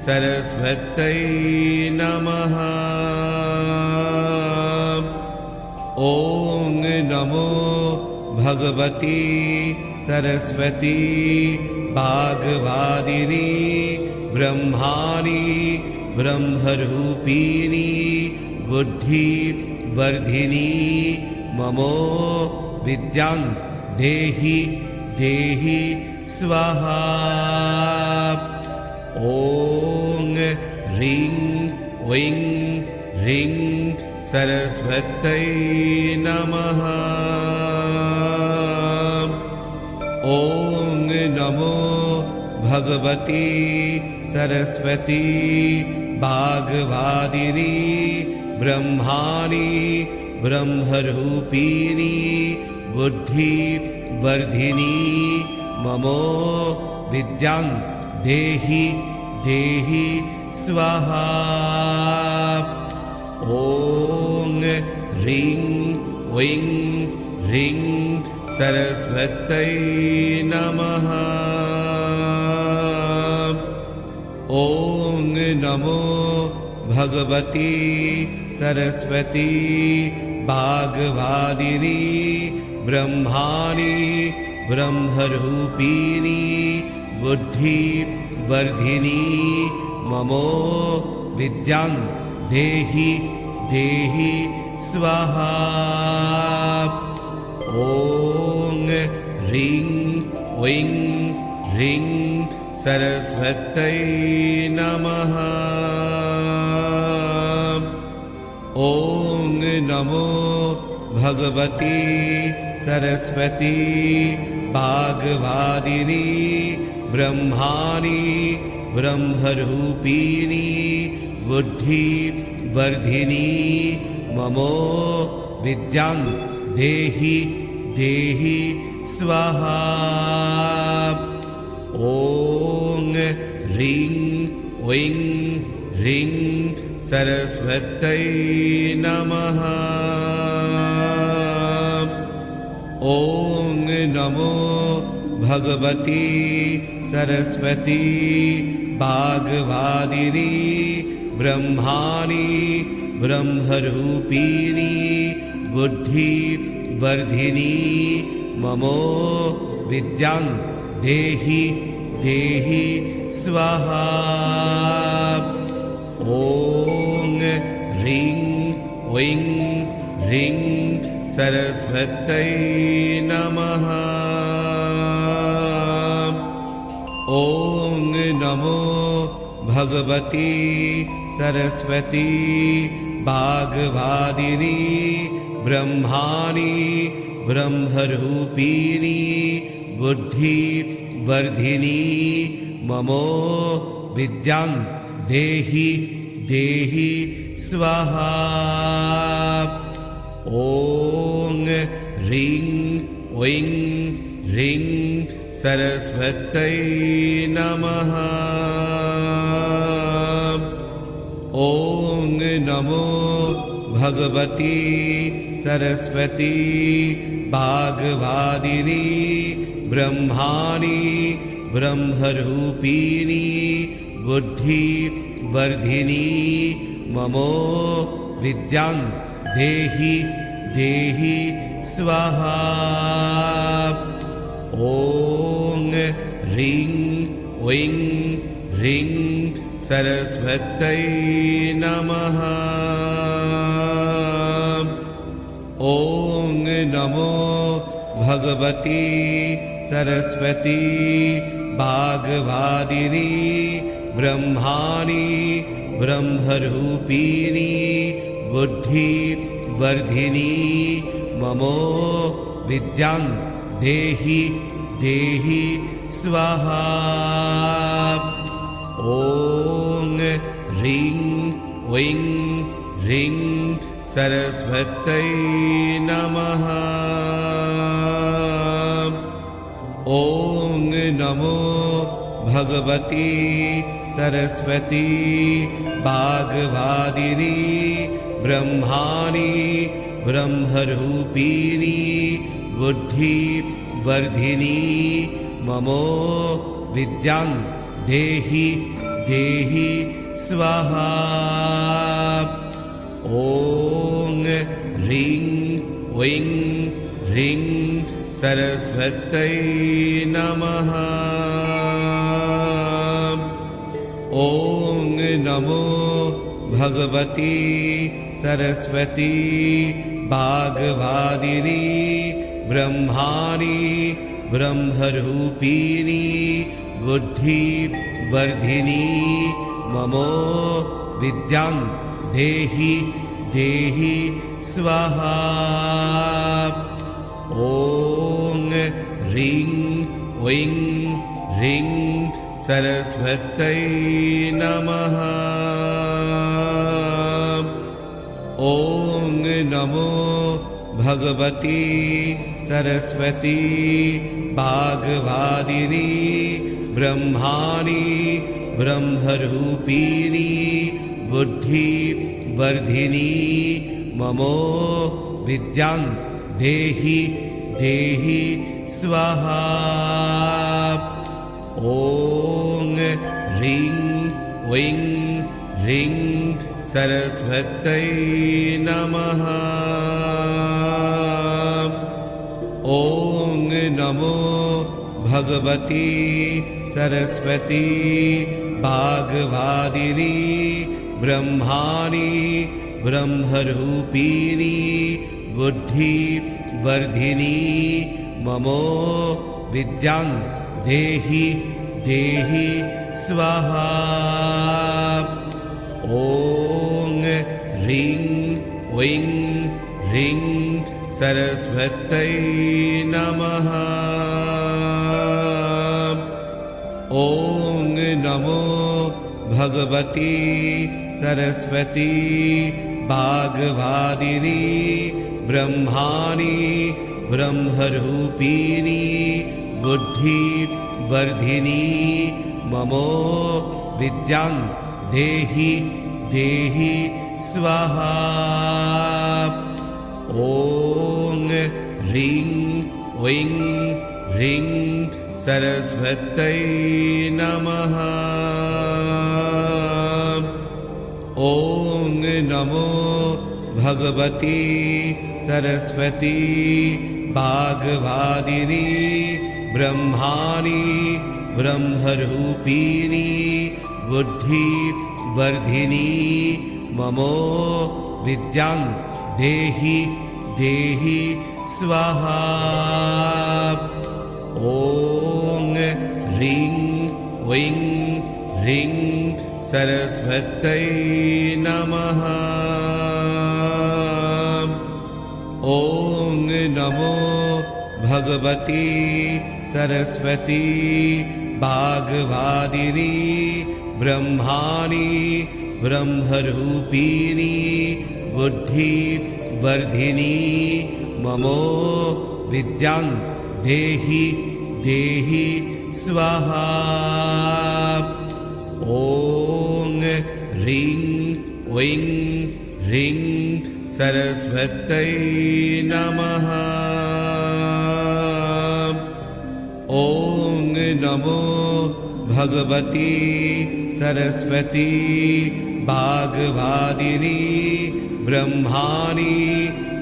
सरस्वत्यै नमः। ॐ नमो भगवती सरस्वती वाग्वादिनी ब्रह्माणि ब्रह्मरूपिणी बुद्धिवर्धिनी ममो विद्यां देहि देहि स्वाहा। ॐ ह्रीं ऐं ह्रीं सरस्वत्यै नमः। ॐ नमो भगवती सरस्वती वाग्वादिनी ब्रह्माणि ब्रह्मरूपिणी बुद्धिवर्धिनी ममो विद्यां देहि देहि स्वाहा। ॐ ह्रीं ऐं ह्रीं सरस्वत्यै नमः। ॐ नमो भगवती सरस्वती वाग्वादिनी ब्रह्माणि ब्रह्मरूपिणी बुद्धिवर्धिनी ममो विद्यां देहि देहि स्वाहा। ॐ ह्रीं ऐं ह्रीं सरस्वत्यै नमः। ॐ नमो भगवती सरस्वती वाग्वादिनी ब्रह्माणि ब्रह्मरूपिणी बुद्धिवर्धिनी ममो विद्यां देहि देहि स्वाहा। ॐ ह्रीं ऐं ह्रीं सरस्वत्यै नमः। ॐ नमो भगवती सरस्वती वाग्वादिनी ब्रह्माणि ब्रह्मरूपिणी बुद्धिवर्धिनी ममो विद्यां देहि देहि स्वाहा। ॐ ह्रीं ऐं ह्रीं सरस्वत्यै नमः। ॐ नमो भगवती सरस्वती वाग्वादिनी ब्रह्माणि ब्रह्मरूपिणी बुद्धिवर्धिनी ममो विद्यां देहि देहि स्वाहा। ॐ ह्रीं ऐं ह्रीं सरस्वत्यै नमः। ॐ नमो भगवती सरस्वती वाग्वादिनी ब्रह्माणि ब्रह्मरूपिणी बुद्धिवर्धिनी ममो विद्यां देहि देहि स्वाहा। ॐ ह्रीं ऐं ह्रीं सरस्वत्यै नमः। ॐ नमो भगवती सरस्वती वाग्वादिनी ब्रह्माणि ब्रह्मरूपिणी बुद्धिवर्धिनी ममो विद्यां देहि देहि स्वाहा। ॐ ह्रीं ऐं ह्रीं सरस्वत्यै नमः। ॐ नमो भगवती सरस्वती वाग्वादिनी ब्रह्माणि ब्रह्मरूपिणी बुद्धिवर्धिनी ममो विद्यां देहि देहि स्वाहा। ॐ ह्रीं ऐं ह्रीं सरस्वत्यै नमः। ॐ नमो भगवती सरस्वती वाग्वादिनी ब्रह्माणि ब्रह्मरूपिणी बुद्धिवर्धिनी ममो विद्यां देहि देहि स्वाहा। ॐ ह्रीं ऐं ह्रीं सरस्वत्यै नमः। ॐ नमो भगवती सरस्वती वाग्वादिनी ब्रह्माणि ब्रह्मरूपिणी बुद्धिवर्धिनी ममो विद्यां देहि देहि स्वाहा। ॐ ह्रीं ऐं ह्रीं सरस्वत्यै नमः। ॐ नमो भगवती सरस्वती वाग्वादिनी ब्रह्माणि ब्रह्मरूपिणी बुद्धिवर्धिनी ममो विद्यां देहि देहि स्वाहा। ॐ ह्रीं ऐं ह्रीं सरस्वत्यै नमः। ॐ नमो भगवती सरस्वती वाग्वादिनी ब्रह्माणि ब्रह्मरूपिणी बुद्धिवर्धिनी ममो विद्यां देहि देहि स्वाहा। ॐ ह्रीं ऐं ह्रीं सरस्वत्यै नमः। ॐ नमो भगवती सरस्वती वाग्वादिनी ब्रह्माणि ब्रह्मरूपिणी बुद्धिवर्धिनी ममो विद्यां देहि देहि स्वाहा। ॐ ह्रीं ऐं ह्रीं सरस्वत्यै नमः। ॐ नमो भगवती सरस्वती वाग्वादिनी ब्रह्माणि ब्रह्मरूपिणी बुद्धिवर्धिनी ममो विद्यां देहि देहि स्वाहा। ॐ ह्रीं ऐं ह्रीं सरस्वत्यै नमः। ॐ नमो भगवती सरस्वती वाग्वादिनी ब्रह्माणि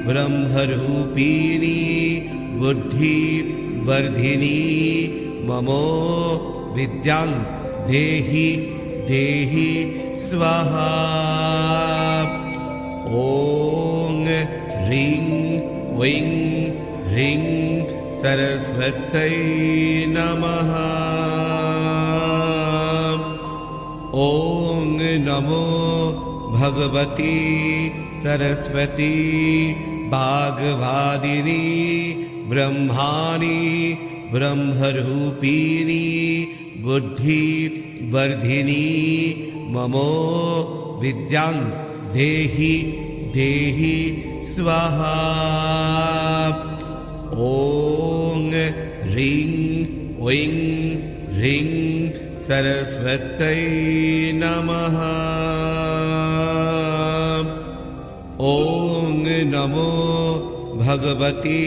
ब्रह्मरूपिणी बुद्धिवर्धिनी ममो विद्यां देहि देहि स्वाहा। ॐ ह्रीं ऐं ह्रीं सरस्वत्यै नमः। ॐ नमो भगवती सरस्वती वाग्वादिनी ब्रह्माणि ब्रह्मरूपिणी बुद्धिवर्धिनी ममो विद्यां देहि देहि स्वाहा। ॐ ह्रीं ऐं ह्रीं सरस्वत्यै नमः। ॐ नमो भगवती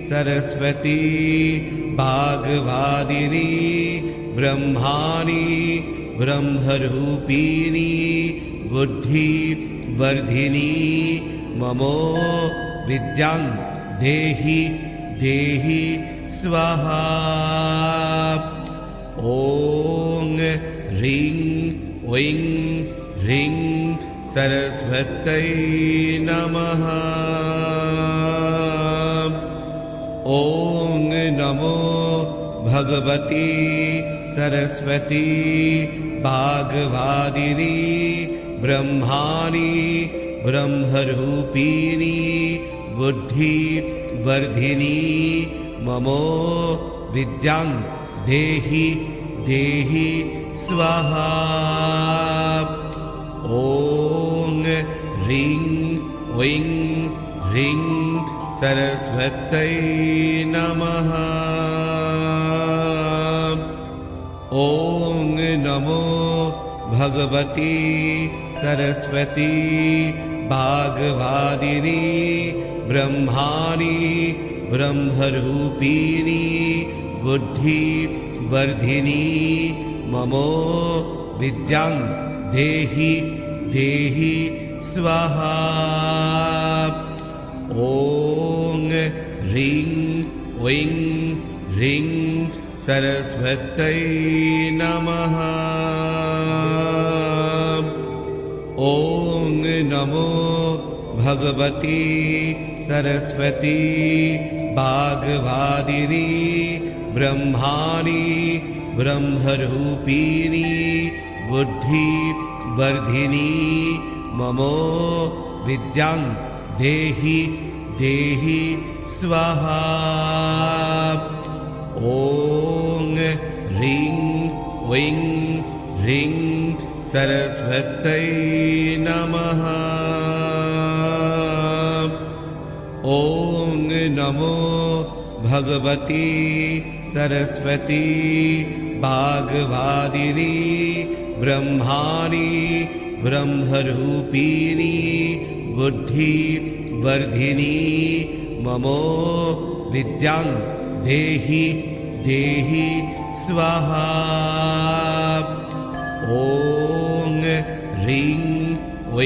सरस्वती वाग्वादिनी ब्रह्माणि ब्रह्मरूपिणी बुद्धि वर्धिनी ममो विद्यां देहि देहि स्वाहा। ॐ ह्रीं ऐं ह्रीं सरस्वत्यै नमः। ॐ नमो भगवती सरस्वती वाग्वादिनी ब्रह्माणि ब्रह्मरूपिणी बुद्धि वर्धिनी ममो विद्यां देहि देहि स्वाहा। ॐ ह्रीं ऐं ह्रीं सरस्वत्यै नमः। ॐ नमो भगवती सरस्वती वाग्वादिनी ब्रह्माणि ब्रह्मरूपिणी बुद्धि वर्धिनी ममो विद्यां देहि देहि स्वाहा। ॐ ह्रीं ऐं ह्रीं सरस्वत्यै नमः। ॐ नमो भगवती सरस्वती वाग्वादिनी ब्रह्माणि ब्रह्मरूपिणी बुद्धि वर्धिनी ममो विद्यां देहि देहि स्वाहा। ॐ ह्रीं ऐं ह्रीं सरस्वत्यै नमः। ॐ नमो भगवती सरस्वती वाग्वादिनी ब्रह्माणि ब्रह्मरूपिणी बुद्धि वर्धिनी ममो विद्यां देहि देहि स्वाहा। ॐ ह्रीं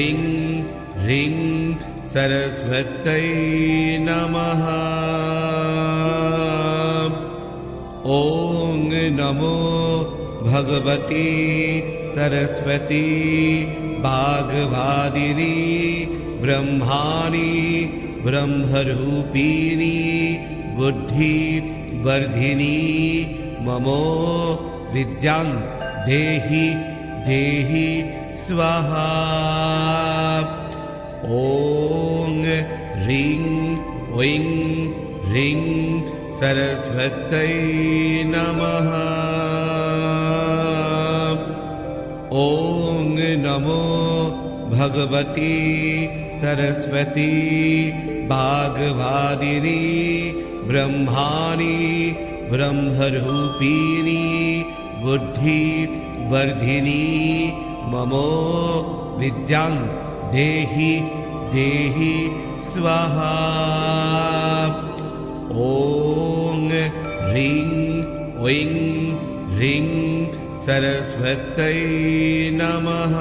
ऐं ह्रीं सरस्वत्यै नमः। ॐ नमो भगवती सरस्वती वाग्वादिनी ब्रह्माणि ब्रह्मरूपिणी बुद्धि वर्धिनी ममो विद्यां देहि देहि स्वाहा। ॐ ह्रीं ऐं ह्रीं सरस्वत्यै नमः। ॐ नमो भगवती सरस्वती वाग्वादिनी ब्रह्माणि ब्रह्मरूपिणी बुद्धि वर्धिनी ममो विद्यां देहि देहि स्वाहा। ॐ ह्रीं ऐं ह्रीं सरस्वत्यै नमः।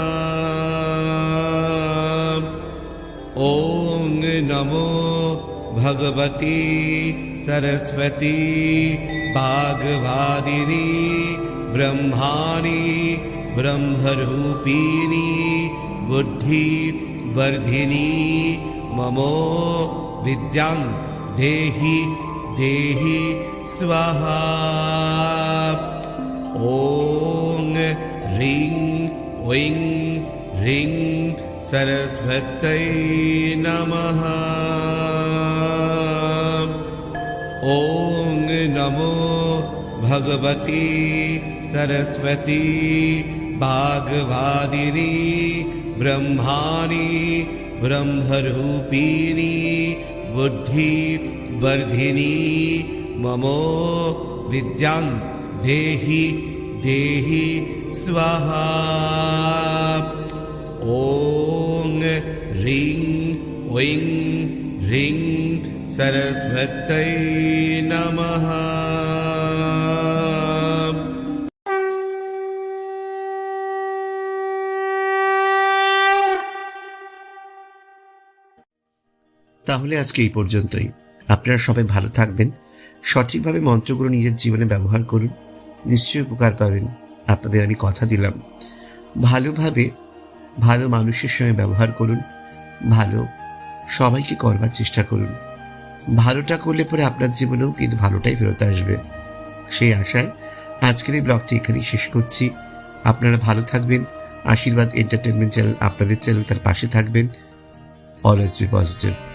ॐ नमो भगवती सरस्वती वाग्वादिनी ब्रह्माणि ब्रह्मरूपिणी बुद्धि वर्धिनी ममो विद्यां देहि देहि स्वाहा। ॐ ह्रीं ऐं ह्रीं सरस्वत्यै नमः। ॐ नमो भगवती सरस्वती वाग्वादिनी ब्रह्माणि ब्रह्मरूपिणी बुद्धि वर्धिनी ममो विद्यां देहि देहि स्वाहा। ॐ ह्रीं ऐं ह्रीं सरस्वत्यै नमः। তাহলে আজকে এই পর্যন্তই। আপনারা সবাই ভালো থাকবেন, সঠিকভাবে মন্ত্রগুলো নিজের জীবনে ব্যবহার করুন, নিশ্চয়ই উপকার পাবেন। আপনাদের আমি কথা দিলাম, ভালোভাবে ভালো মানুষের সঙ্গে ব্যবহার করুন, ভালো সবাইকে করবার চেষ্টা করুন। ভালোটা করলে পরে আপনার জীবনেও কিন্তু ভালোটাই ফেরত আসবে। সেই আশায় আজকের এই ব্লগটি এখানেই শেষ করছি। আপনারা ভালো থাকবেন। আশীর্বাদ এন্টারটেনমেন্ট চ্যানেল আপনাদের চ্যানেল, তার পাশে থাকবেন। Always be positive.